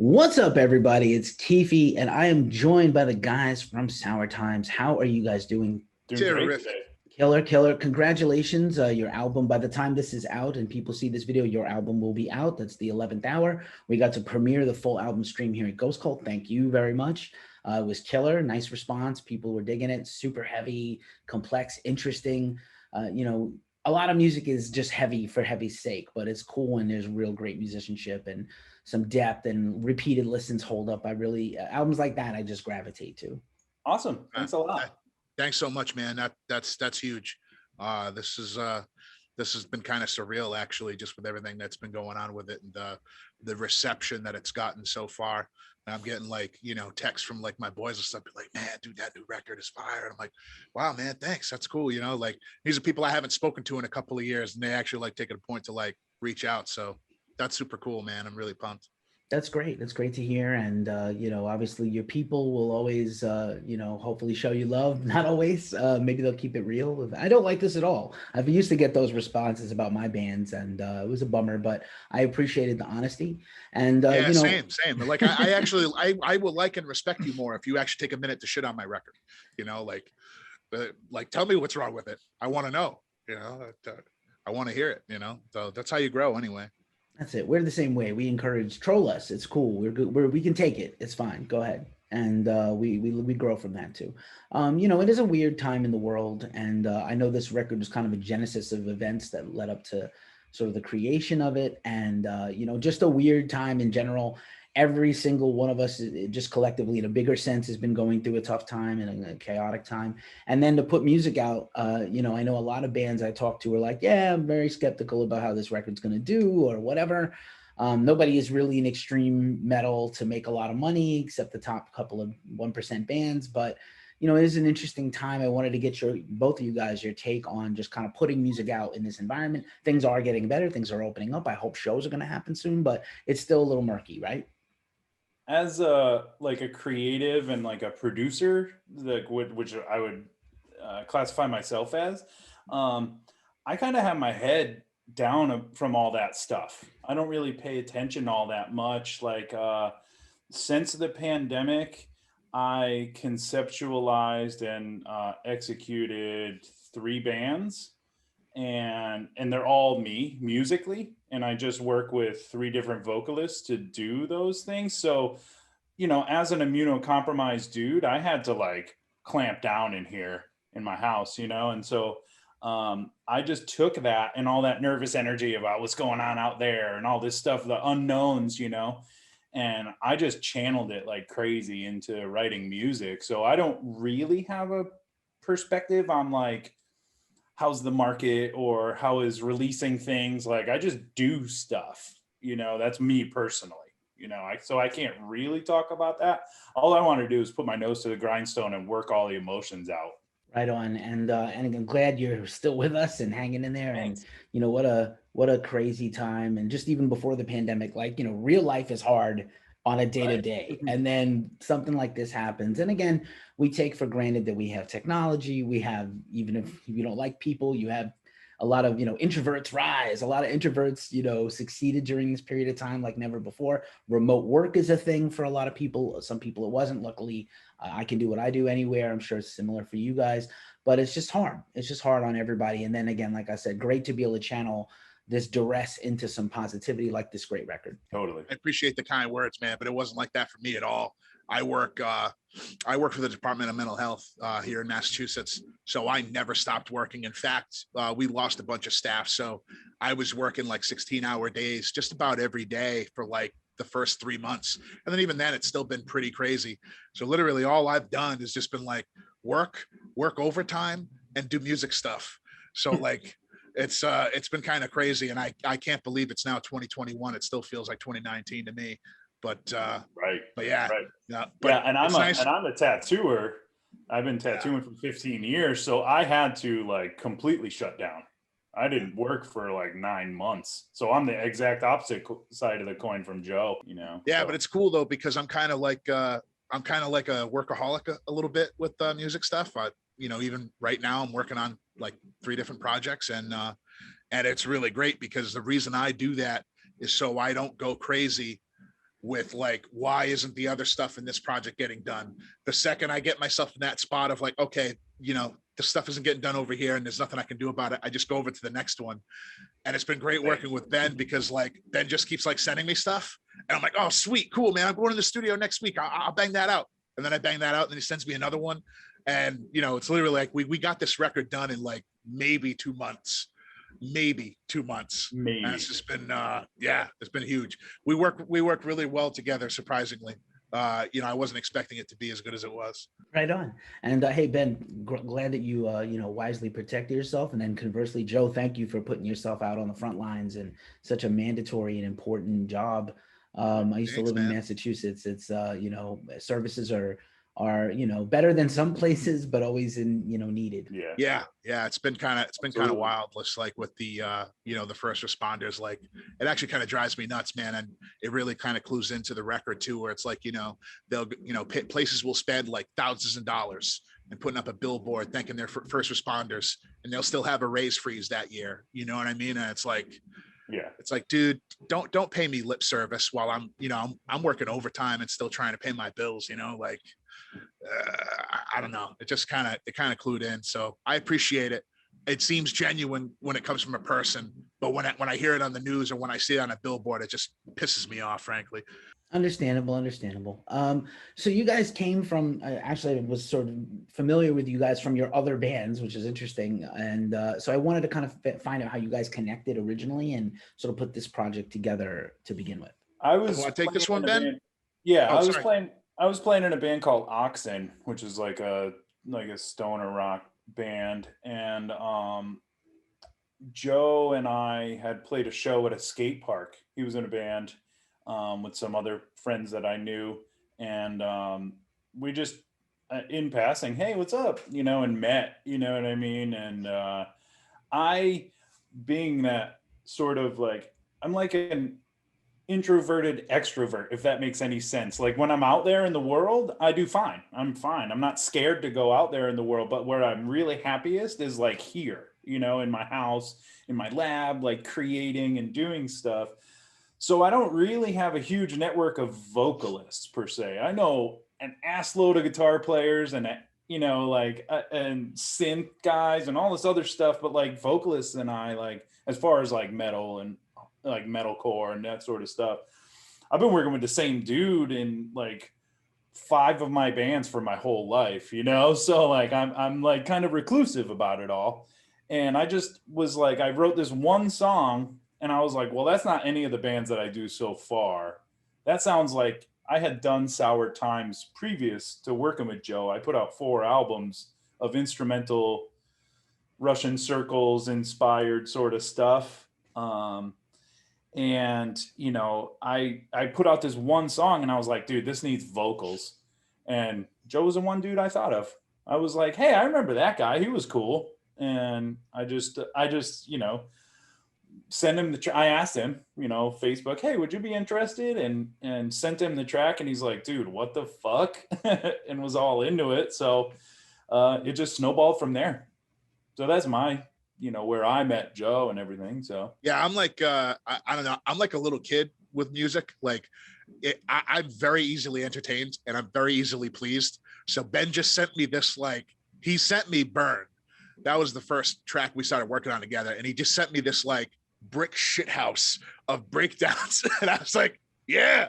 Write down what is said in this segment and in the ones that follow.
What's up, everybody? It's Tiffy, and I am joined by the guys from Sour Times. How are you guys doing? Doing great Terrific. today. Killer, killer. Congratulations. Your album, by the time this is out and people see this video, your album will be out. That's the 11th hour. We got to premiere the full album stream here at Ghost Cult. Thank you very much. It was killer. Nice response. People were digging it. Super heavy, complex, interesting. A lot of music is just heavy for heavy's sake, but it's cool when there's real great musicianship and some depth and repeated listens hold up. Albums like that, I just gravitate to. Awesome. Thanks a lot. Thanks so much, man. That's huge. This has been kind of surreal, actually, just with everything that's been going on with it and the reception that it's gotten so far. And I'm getting texts from my boys and stuff, like, man, dude, that new record is fire. And I'm like, wow, man, thanks. That's cool. These are people I haven't spoken to in a couple of years, and they actually taking a point to reach out. So that's super cool, man. I'm really pumped. That's great. That's great to hear. And, obviously your people will always, hopefully show you love. Not always. Maybe they'll keep it real. I don't like this at all. I've used to get those responses about my bands, and it was a bummer, but I appreciated the honesty. And, same. I actually, I will like and respect you more if you actually take a minute to shit on my record, tell me what's wrong with it. I want to know, I want to hear it, so that's how you grow anyway. That's it. We're the same way. We encourage troll us. It's cool. We're good. We can take it. It's fine. Go ahead. And we grow from that too. It is a weird time in the world, and I know this record was kind of a genesis of events that led up to sort of the creation of it, and just a weird time in general. Every single one of us, just collectively in a bigger sense, has been going through a tough time and a chaotic time. And then to put music out, I know a lot of bands I talk to are like, yeah, I'm very skeptical about how this record's going to do or whatever. Nobody is really in extreme metal to make a lot of money except the top couple of 1% bands. But, it is an interesting time. I wanted to get both of you guys, your take on just kind of putting music out in this environment. Things are getting better. Things are opening up. I hope shows are going to happen soon, but it's still a little murky, right? As a creative and a producer, which I would classify myself as, I kind of have my head down from all that stuff. I don't really pay attention all that much. Since the pandemic, I conceptualized and executed 3 bands, and they're all me musically, and I just work with 3 different vocalists to do those things. So as an immunocompromised dude, I had to clamp down in here in my house, and so I just took that and all that nervous energy about what's going on out there and all this stuff, the unknowns, and I just channeled it like crazy into writing music. So I don't really have a perspective on how's the market or how is releasing things. I just do stuff, that's me personally, so I can't really talk about that. All I want to do is put my nose to the grindstone and work all the emotions out. Right on. And I'm glad you're still with us and hanging in there. Thanks. And what a crazy time. And just even before the pandemic, real life is hard on a day-to-day. Right. And then something like this happens. And again, we take for granted that we have technology. We have, even if you don't like people, you have a lot of, introverts rise. A lot of introverts, succeeded during this period of time like never before. Remote work is a thing for a lot of people. Some people it wasn't. Luckily, I can do what I do anywhere. I'm sure it's similar for you guys, but it's just hard. It's just hard on everybody. And then again, like I said, great to be able to channel this duress into some positivity like this great record. Totally. I appreciate the kind words, man, but it wasn't like that for me at all. I work for the Department of Mental Health here in Massachusetts, so I never stopped working. In fact, we lost a bunch of staff, so I was working 16-hour days just about every day for the first 3 months, and then even then, it's still been pretty crazy. So literally, all I've done has just been work overtime, and do music stuff. So it's been kind of crazy, and I can't believe it's now 2021. It still feels like 2019 to me. But right. But yeah, right. yeah. But yeah, and nice. I'm a tattooer. I've been tattooing for 15 years, so I had to completely shut down. I didn't work for 9 months, so I'm the exact opposite side of the coin from Joe. Yeah, so. But it's cool though, because I'm kind of like a workaholic a little bit with music stuff. Even right now, I'm working on 3 different projects, and it's really great because the reason I do that is so I don't go crazy with like, why isn't the other stuff in this project getting done? The second I get myself in that spot of like, okay, the stuff isn't getting done over here and there's nothing I can do about it, I just go over to the next one. And it's been great working with Ben because like Ben just keeps like sending me stuff. And I'm like, oh, sweet, cool, man. I'm going to the studio next week. I'll bang that out. And then I bang that out and then he sends me another one. And, it's literally like we got this record done in like maybe 2 months. Maybe. And it's just been, it's been huge. We work really well together, surprisingly. I wasn't expecting it to be as good as it was. Right on. And hey, Ben, glad that you, wisely protect yourself. And then conversely, Joe, thank you for putting yourself out on the front lines and such a mandatory and important job. I used to live in Massachusetts. It's, services are, better than some places, but always needed. Yeah. It's been kind of wild. Just like with the, the first responders, like it actually kind of drives me nuts, man. And it really kind of clues into the record too, where it's like, they'll, places will spend like thousands of dollars and putting up a billboard thanking their first responders, and they'll still have a raise freeze that year. You know what I mean? And it's like, it's like, dude, don't pay me lip service while I'm working overtime and still trying to pay my bills, like, I don't know. It just kind of clued in. So I appreciate it. It seems genuine when it comes from a person, but when I hear it on the news or when I see it on a billboard, it just pisses me off, frankly. Understandable. So you guys came from, actually I was sort of familiar with you guys from your other bands, which is interesting. And so I wanted to kind of find out how you guys connected originally and sort of put this project together to begin with. I was want to take this one, Ben? I was playing in a band called Oxen, which is like a stoner rock band. And Joe and I had played a show at a skate park. He was in a band with some other friends that I knew. And we just, in passing, hey, what's up? And met, you know what I mean? And I, being that sort of like, I'm like an introverted extrovert, if that makes any sense. Like when I'm out there in the world, I do fine. I'm fine. I'm not scared to go out there in the world, but where I'm really happiest is like here, in my house, in my lab, like creating and doing stuff. So I don't really have a huge network of vocalists per se. I know an ass load of guitar players and and synth guys and all this other stuff, but like vocalists and I, like as far as like metal and like metalcore and that sort of stuff, I've been working with the same dude in like 5 of my bands for my whole life, so like I'm like kind of reclusive about it all. And I just was like, I wrote this one song and I was like, well, that's not any of the bands that I do so far. That sounds like I had done Sour Times previous to working with Joe. I put out 4 albums of instrumental Russian circles inspired sort of stuff. And, I put out this one song and I was like, dude, this needs vocals. And Joe was the one dude I thought of. I was like, hey, I remember that guy. He was cool. And I just, send him I asked him, Facebook, hey, would you be interested? And sent him the track. And he's like, dude, what the fuck? And was all into it. So it just snowballed from there. So that's my, where I met Joe and everything. So yeah, I'm like, I don't know. I'm like a little kid with music. Like I'm very easily entertained and I'm very easily pleased. So Ben just sent me this, like he sent me Burn. That was the first track we started working on together. And he just sent me this like brick shithouse of breakdowns. And I was like, yeah,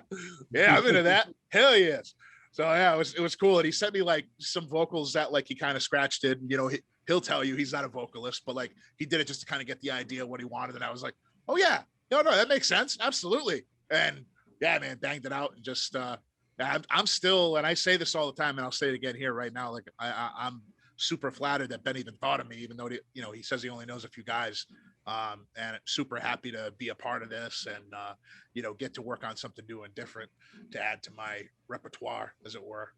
I'm into that. Hell yes. So yeah, it was cool. And he sent me like some vocals that like he kind of scratched it. He'll tell you he's not a vocalist, but like he did it just to kind of get the idea of what he wanted. And I was like, oh yeah, no, that makes sense. Absolutely. And yeah, man, banged it out and just, I'm still, and I say this all the time and I'll say it again here right now. Like I'm super flattered that Ben even thought of me, even though, he says he only knows a few guys. And super happy to be a part of this and, get to work on something new and different to add to my repertoire, as it were.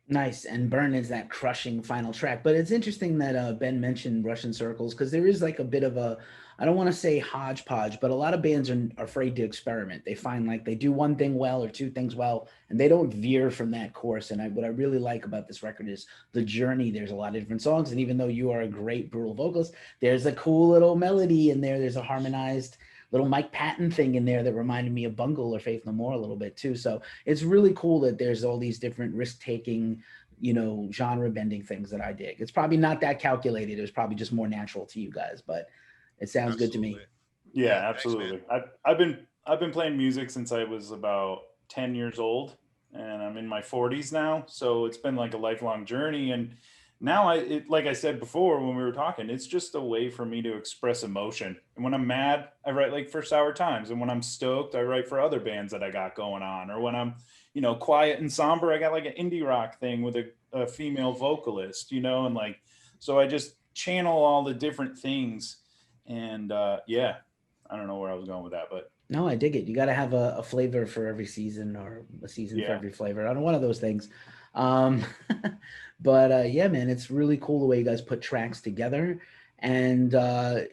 Nice. And Burn is that crushing final track. But it's interesting that Ben mentioned Russian circles, because there is like a bit of a, I don't want to say hodgepodge, but a lot of bands are afraid to experiment. They find like they do one thing well or 2 things well, and they don't veer from that course. And what I really like about this record is the journey. There's a lot of different songs. And even though you are a great brutal vocalist, there's a cool little melody in there. There's a harmonized little Mike Patton thing in there that reminded me of Bungle or Faith No More a little bit too. So it's really cool that there's all these different risk taking, genre bending things that I dig. It's probably not that calculated. It was probably just more natural to you guys, but it sounds good to me. Absolutely. Yeah, Thanks, man. absolutely. I've been playing music since I was about 10 years old, and I'm in my 40s now. So it's been like a lifelong journey. And now like I said before when we were talking, it's just a way for me to express emotion. And when I'm mad, I write like for Sour Times. And when I'm stoked, I write for other bands that I got going on. Or when I'm, quiet and somber, I got like an indie rock thing with a female vocalist, and like, so I just channel all the different things. And yeah, I don't know where I was going with that, but No, I dig it. You got to have a flavor for every season or a season for yeah. every flavor. I don't one of those things. Um, but yeah, man, it's really cool the way you guys put tracks together. And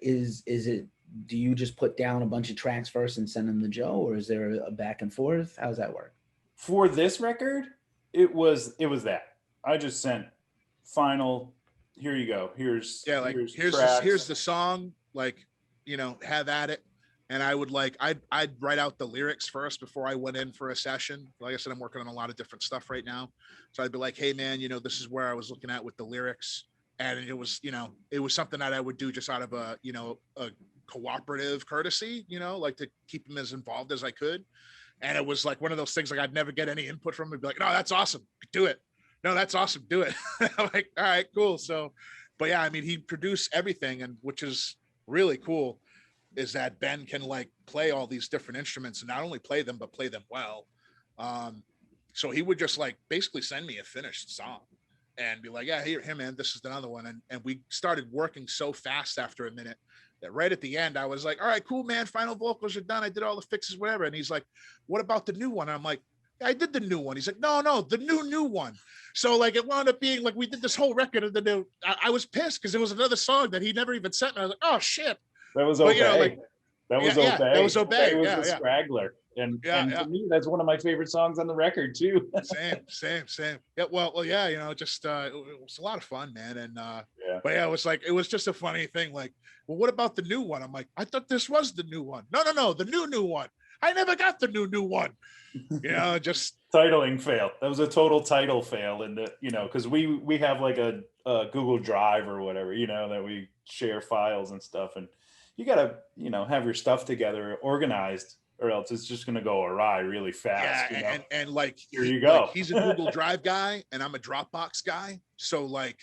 is it? Do you just put down a bunch of tracks first and send them to Joe, or is there a back and forth? How does that work? For this record, it was that. I just sent final, here you go. Here's Yeah, like here's here's tracks. the song, like, have at it. And I would like I'd write out the lyrics first before I went in for a session. Like I said, I'm working on a lot of different stuff right now. So I'd be like, hey man, this is where I was looking at with the lyrics. And it was something that I would do just out of a cooperative courtesy, like to keep him as involved as I could. And it was like one of those things like I'd never get any input from him. He'd be like, no, that's awesome. Do it. No, that's awesome. Do it. I'm like, all right, cool. So, but yeah, I mean, he produced everything, and which is really cool is that Ben can like play all these different instruments and not only play them, but play them well. Um, so he would just like basically send me a finished song and be like, yeah, here, man, this is another one. And we started working so fast after a minute that right at the end, I was like, all right, cool, man. Final vocals are done. I did all the fixes, whatever. And he's like, what about the new one? And I'm like, yeah, I did the new one. He's like, no, the new one. So like it wound up being like we did this whole record, and then I was pissed because it was another song that he never even sent me. I was like, oh shit. That was But okay. like That was yeah, that okay. was Obey Obey. was Yeah, the yeah, straggler. And yeah. to me, that's one of my favorite songs on the record too. Same. Yeah, well, yeah, just it was a lot of fun, man. And Yeah. but yeah, it was just a funny thing. Like, well, what about the new one? I'm like, I thought this was the new one. No, the new one. I never got the new one. Just Titling fail. That was a total title fail. And because we have like a Google Drive or whatever, that we share files and stuff. And you gotta, have your stuff together, organized, or else it's just gonna go awry really fast. yeah, and like Here you go. like he's a Google Drive guy, and I'm a Dropbox guy. So like,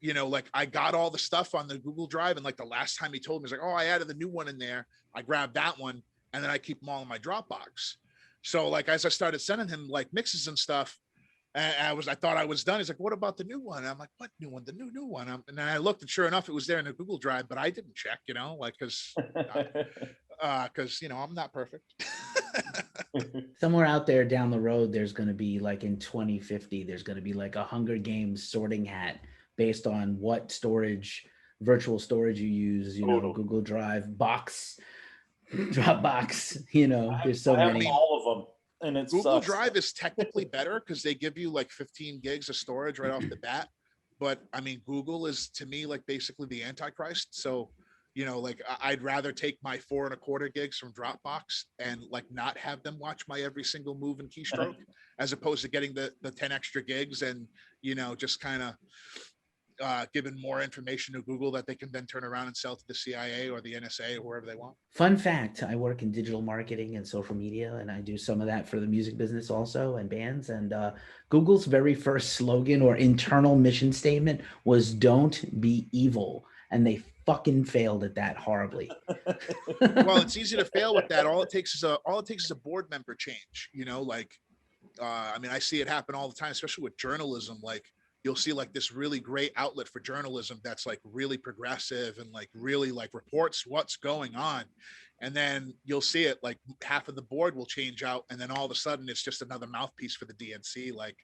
like I got all the stuff on the Google Drive, and like the last time he told me, he's like, oh, I added the new one in there. I grabbed that one, and then I keep them all in my Dropbox. So like as I started sending him like mixes and stuff, and I thought I was done. He's like, what about the new one? And I'm like, what new one? The new one. And then I looked, and sure enough, it was there in the Google Drive, but I didn't check, like because I'm not perfect. Somewhere out there down the road, there's going to be like in 2050, there's going to be like a Hunger Games sorting hat based on what virtual storage you use, Google Drive, box, Dropbox, there's so I have many. all of them. And it's Google Drive is technically better because they give you like 15 gigs of storage right off the bat. But I mean, Google is to me like basically the Antichrist. So, like I'd rather take my 4.25 gigs from Dropbox and like not have them watch my every single move and keystroke as opposed to getting the 10 extra gigs and, just kind of giving more information to Google that they can then turn around and sell to the CIA or the NSA or wherever they want. Fun fact, I work in digital marketing and social media, and I do some of that for the music business also and bands. And Google's very first slogan or internal mission statement was "Don't be evil." And they fucking failed at that horribly. Well, it's easy to fail with that. All it takes is a board member change, I mean, I see it happen all the time, especially with journalism. Like you'll see like this really great outlet for journalism that's like really progressive and like really like reports what's going on. And then you'll see it like half of the board will change out. And then all of a sudden it's just another mouthpiece for the DNC. Like,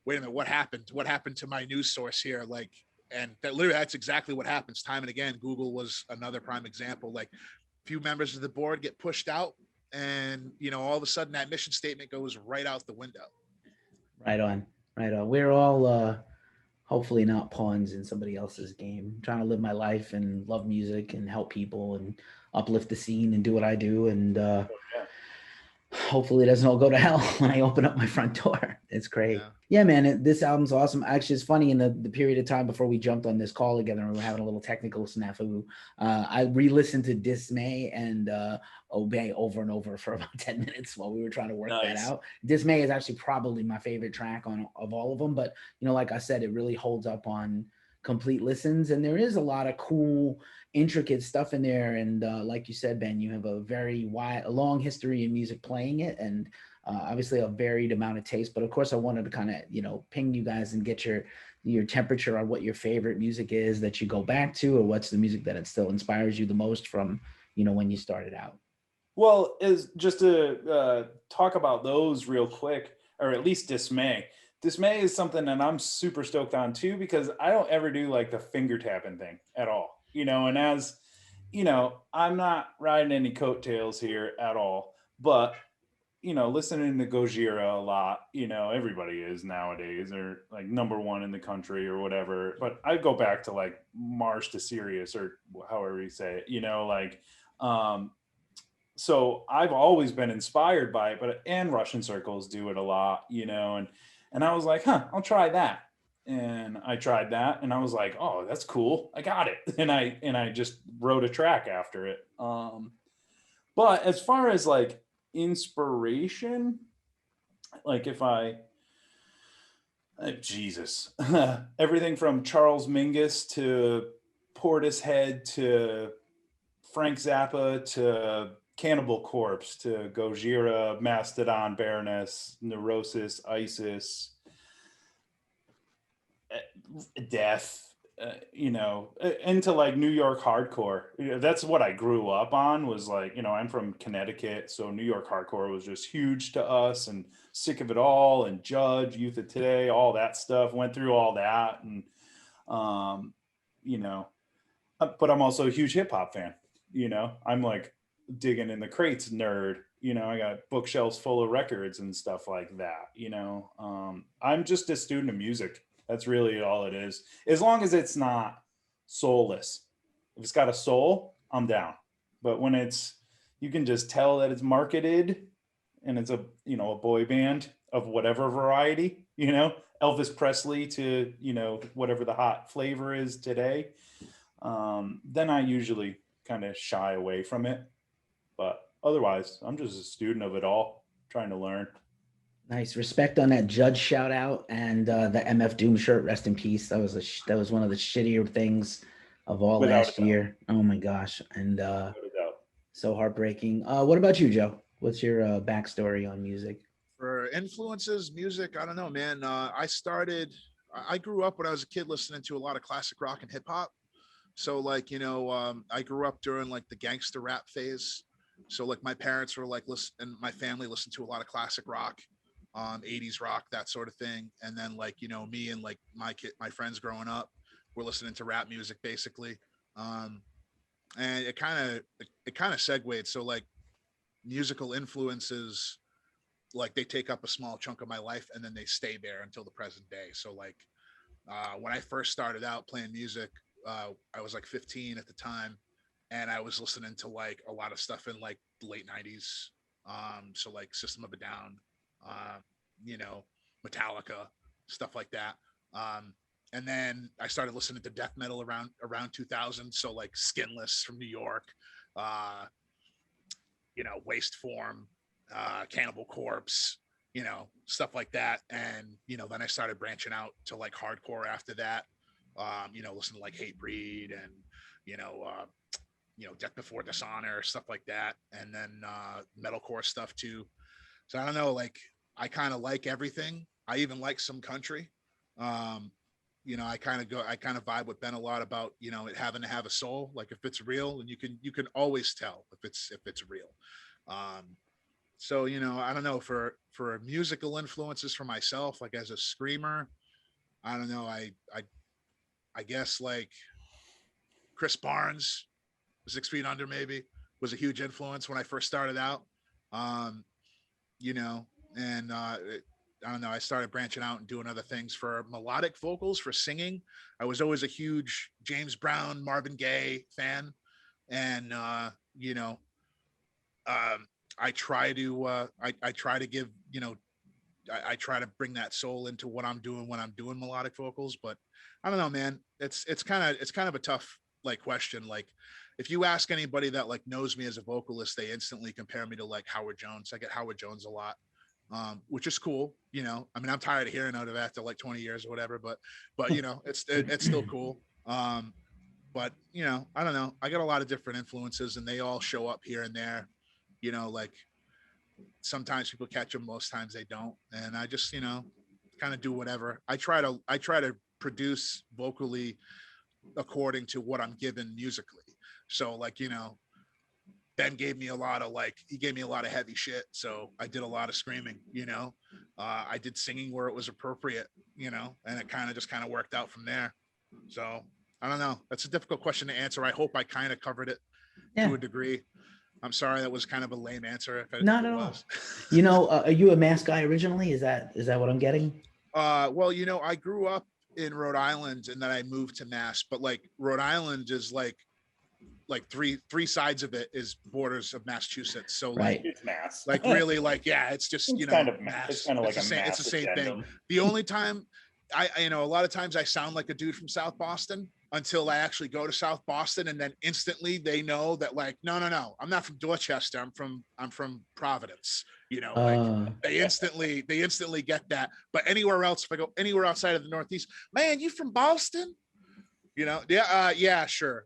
wait a minute, what happened? What happened to my news source here? Like, and that's exactly what happens time and again. Google was another prime example. Like a few members of the board get pushed out and, all of a sudden that mission statement goes right out the window. Right on. We're all hopefully not pawns in somebody else's game. I'm trying to live my life and love music and help people and uplift the scene and do what I do. And Yeah. hopefully it doesn't all go to hell when I open up my front door. It's great. Yeah. Yeah, man, this album's awesome. Actually, it's funny in the period of time before we jumped on this call together and we were having a little technical snafu. I re-listened to Dismay and Obey over and over for about 10 minutes while we were trying to work that Nice. out. Dismay is actually probably my favorite track on of all of them, but like I said, it really holds up on complete listens, and there is a lot of cool intricate stuff in there. And like you said, Ben, you have a a long history in music playing it, and obviously a varied amount of taste. But of course, I wanted to kind of ping you guys and get your temperature on what your favorite music is that you go back to, or what's the music that it still inspires you the most from when you started out. Well, is just to talk about those real quick, or at least Dismay. Dismay is something that I'm super stoked on too, because I don't ever do like the finger tapping thing at all. And as I'm not riding any coattails here at all, but listening to Gojira a lot, everybody is nowadays, or like number one in the country or whatever. But I go back to like Marsh to Sirius, or however you say it, like, um, so I've always been inspired by it, but and Russian circles do it a lot, and I was like, I'll try that. And I tried that and I was like, oh, that's cool. I got it. And I just wrote a track after it. But as far as like inspiration, like if I Jesus, everything from Charles Mingus to Portishead to Frank Zappa to Cannibal Corpse to Gojira, Mastodon, Baroness, Neurosis, ISIS, Death, into like New York hardcore. That's what I grew up on. Was like, I'm from Connecticut, so New York hardcore was just huge to us, and Sick of It All and Judge, Youth of Today, all that stuff. Went through all that, and um, you know, but I'm also a huge hip hop fan. I'm like digging in the crates nerd. I got bookshelves full of records and stuff like that. I'm just a student of music. That's really all it is. As long as it's not soulless. If it's got a soul, I'm down. But when you can just tell that it's marketed and it's a boy band of whatever variety, Elvis Presley to, whatever the hot flavor is today, then I usually kind of shy away from it. But otherwise, I'm just a student of it all, trying to learn. Nice respect on that Judge shout out and the MF Doom shirt. Rest in peace. That was one of the shittier things of all Without a last doubt. year. Oh my gosh, and Without a doubt. so heartbreaking. What about you, Joe? What's your backstory on music? For influences, music, I don't know, man. I grew up when I was a kid listening to a lot of classic rock and hip hop. So like, I grew up during like the gangster rap phase. So like my parents were like listen, and my family listened to a lot of classic rock, 80s rock, that sort of thing. And then like, me and like my friends growing up were listening to rap music basically. Um, and it kind of segued. So like musical influences, like they take up a small chunk of my life and then they stay there until the present day. So like when I first started out playing music, I was like 15 at the time, and I was listening to like a lot of stuff in like the late 90s. So like System of a Down, uh, you know, Metallica, stuff like that. And then I started listening to death metal around 2000. So like Skinless from New York, uh, Waste Form, Cannibal Corpse, stuff like that. And, then I started branching out to like hardcore after that, listen to like Hate Breed and, you know, uh, Death Before Dishonor, stuff like that. And then metalcore stuff too. So I don't know, like I kind of like everything. I even like some country. Um, I kind of vibe with Ben a lot about, it having to have a soul. Like if it's real, and you can always tell if it's real. Um, so I don't know, for musical influences for myself, like as a screamer, I don't know, I guess like Chris Barnes, 6 feet under, maybe was a huge influence when I first started out. um you know and I don't know, I started branching out and doing other things for melodic vocals, for singing. I was always a huge James Brown, Marvin Gaye fan. And, you know, um, I try to give, you know, I try to bring that soul into what I'm doing when I'm doing melodic vocals. But I don't know, man. It's kind of a tough like question. Like if you ask anybody that like knows me as a vocalist, they instantly compare me to like Howard Jones. I get Howard Jones a lot, which is cool. You know, I mean, I'm tired of hearing out of it after like 20 years or whatever. But you know, it's still cool. But you know, I don't know. I got a lot of different influences, and they all show up here and there. You know, like sometimes people catch them, most times they don't, and I just, you know, kind of do whatever. I try to produce vocally according to what I'm given musically. So like, you know, Ben gave me a lot of like, he gave me a lot of heavy shit, so I did a lot of screaming, you know. I did singing where it was appropriate, you know, and it kind of just kind of worked out from there. So I don't know, that's a difficult question to answer. I hope I kind of covered it Yeah. to a degree. I'm sorry that was kind of a lame answer if Not it at all. was. You know, are you a Mass guy originally? Is that what I'm getting? Well, you know, I grew up in Rhode Island and then I moved to Mass, but like Rhode Island is like three sides of it is borders of Massachusetts. So Right. It's Mass. like really like, yeah, it's just, It's you know, kind of Mass. it's kind of like a It's Mass the same thing. addendum. The only time you know, a lot of times I sound like a dude from South Boston until I actually go to South Boston, and then instantly they know that like, no, I'm not from Dorchester. I'm from Providence. You know, like they instantly get that. But anywhere else, if I go anywhere outside of the Northeast, man, you from Boston? You know, yeah, sure.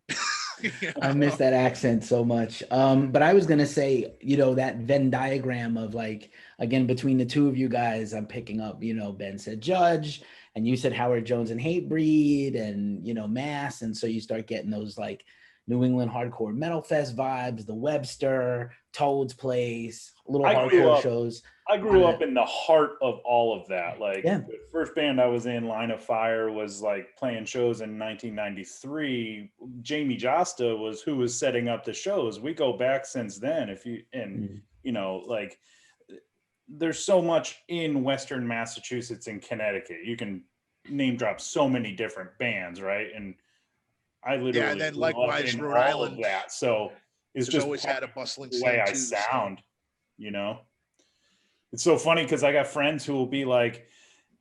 You I know? miss that accent so much. But I was gonna say, you know, that Venn diagram of like, again, between the two of you guys, I'm picking up, you know, Ben said Judge, and you said Howard Jones and Hatebreed, and you know, Mass, and so you start getting those like New England hardcore metal fest vibes, the Webster, Toad's Place, little I grew hardcore up shows. I grew up in the heart of all of that. Like Yeah. the first band I was in, Line of Fire, was like playing shows in 1993. Jamie Josta was who was setting up the shows. We go back since then. You know, like there's so much in Western Massachusetts and Connecticut. You can name drop so many different bands, right? And I literally And then grew up likewise, in Rhode all Island of that. So it's has just always had a bustling the way scene I too. So. sound, you know. It's so funny because I got friends who will be like,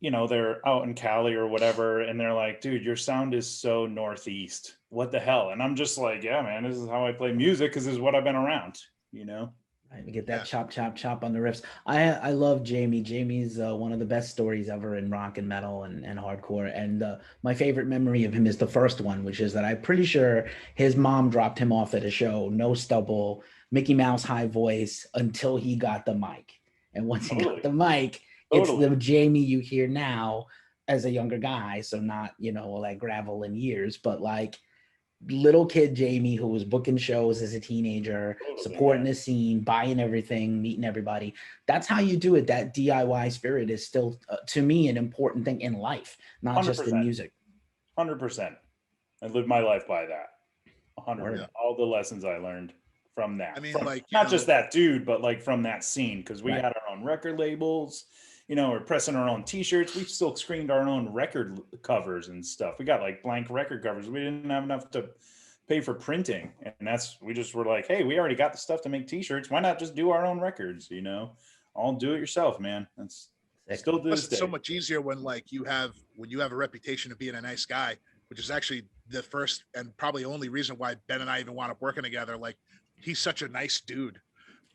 you know, they're out in Cali or whatever, and they're like, dude, your sound is so Northeast. What the hell? And I'm just like, yeah, man, this is how I play music because this is what I've been around, you know? Right, we get that chop, chop, chop on the riffs. I love Jamie. Jamie's one of the best stories ever in rock and metal and hardcore. And my favorite memory of him is the first one, which is that I'm pretty sure his mom dropped him off at a show, no stubble, Mickey Mouse high voice until he got the mic. And once he got the mic, it's the Jamie you hear now as a younger guy. So not, you know, all that gravel in years, but like little kid Jamie who was booking shows as a teenager, supporting the scene, buying everything, meeting everybody. That's how you do it. That DIY spirit is still, to me, an important thing in life, not 100%. Just in music. 100%. I lived my life by that. 100%. All the lessons I learned from that. I mean, from, like not just that dude, but like from that scene, because we Right. had our own record labels. You know, we're pressing our own T-shirts. We still screened our own record covers and stuff. We got like blank record covers. We didn't have enough to pay for printing, and we just were like, hey, we already got the stuff to make T-shirts. Why not just do our own records? You know, all do it yourself, man. That's still to this day. It's so much easier when you have a reputation of being a nice guy, which is actually the first and probably only reason why Ben and I even wound up working together. Like, he's such a nice dude,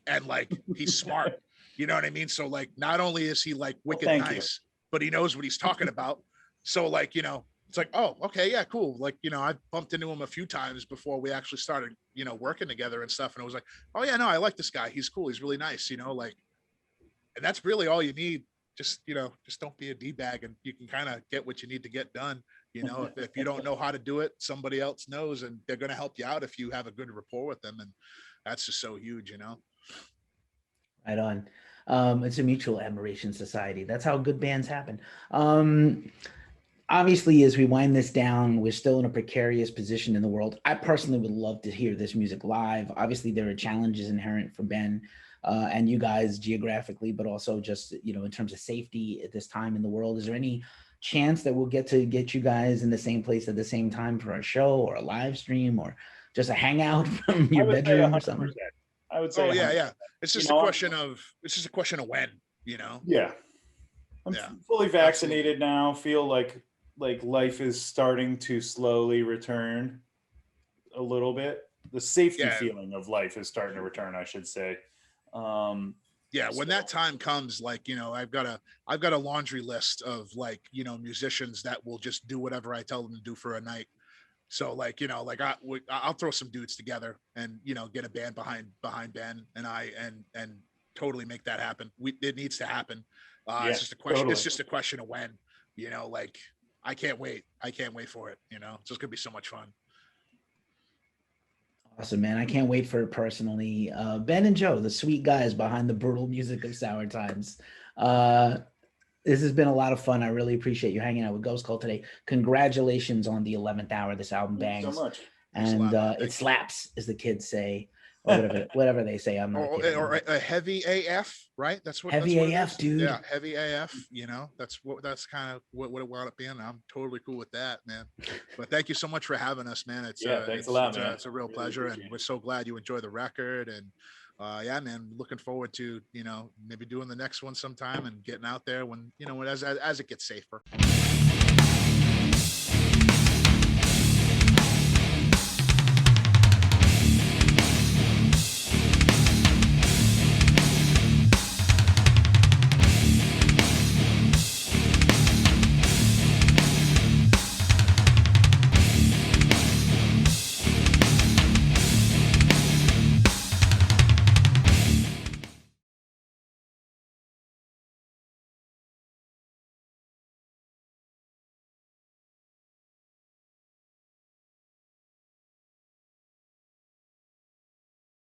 and like he's smart. You know what I mean? So like, not only is he like wicked nice, but he knows what he's talking about. So like, you know, it's like, oh, okay, yeah, cool. Like, you know, I've bumped into him a few times before we actually started, you know, working together and stuff. And it was like, oh yeah, no, I like this guy. He's cool. He's really nice, you know, like, and that's really all you need. Just, you know, just don't be a D-bag, and you can kind of get what you need to get done. You know, if you don't know how to do it, somebody else knows, and they're going to help you out if you have a good rapport with them. And that's just so huge, you know? Right on. It's a mutual admiration society. That's how good bands happen. obviously, as we wind this down, we're still in a precarious position in the world. I personally would love to hear this music live. Obviously, there are challenges inherent for Ben and you guys geographically, but also just, in terms of safety at this time in the world. Is there any chance that we'll get to get you guys in the same place at the same time for a show or a live stream or just a hangout from I your would say bedroom or 100%. something? I would say Oh yeah, 100%. yeah. It's just a question of when, you know. Yeah. I'm Yeah, fully absolutely. vaccinated now. Feel like life is starting to slowly return a little bit. The safety Yeah. feeling of life is starting to return, I should say. Yeah, when So- that time comes, like, I've got a laundry list of, like, musicians that will just do whatever I tell them to do for a night. So, like, like I'll throw some dudes together and, get a band behind Ben and I and totally make that happen. It needs to happen. Yeah, It's just a question. totally. It's just a question of when, like, I can't wait. I can't wait for it. It's just gonna be so much fun. Awesome, man. I can't wait for it personally. Ben and Joe, the sweet guys behind the brutal music of Sour Times. This has been a lot of fun. I really appreciate you hanging out with Ghost Cult today. Congratulations on the 11th hour. This album Thank you bangs. so much. Thanks a And lot, man. it Thank you. slaps, as the kids say, or whatever they say. I'm not kidding. Or a heavy AF, right? That's what Heavy that's what AF, it is. dude. Yeah, heavy AF. That's kind of what it wound up being. I'm totally cool with that, man. But thank you so much for having us, man. It's Thanks a lot, man. It's a real Really pleasure, and appreciate it. we're so glad you enjoy the record. And yeah, man, looking forward to maybe doing the next one sometime and getting out there when as it gets safer.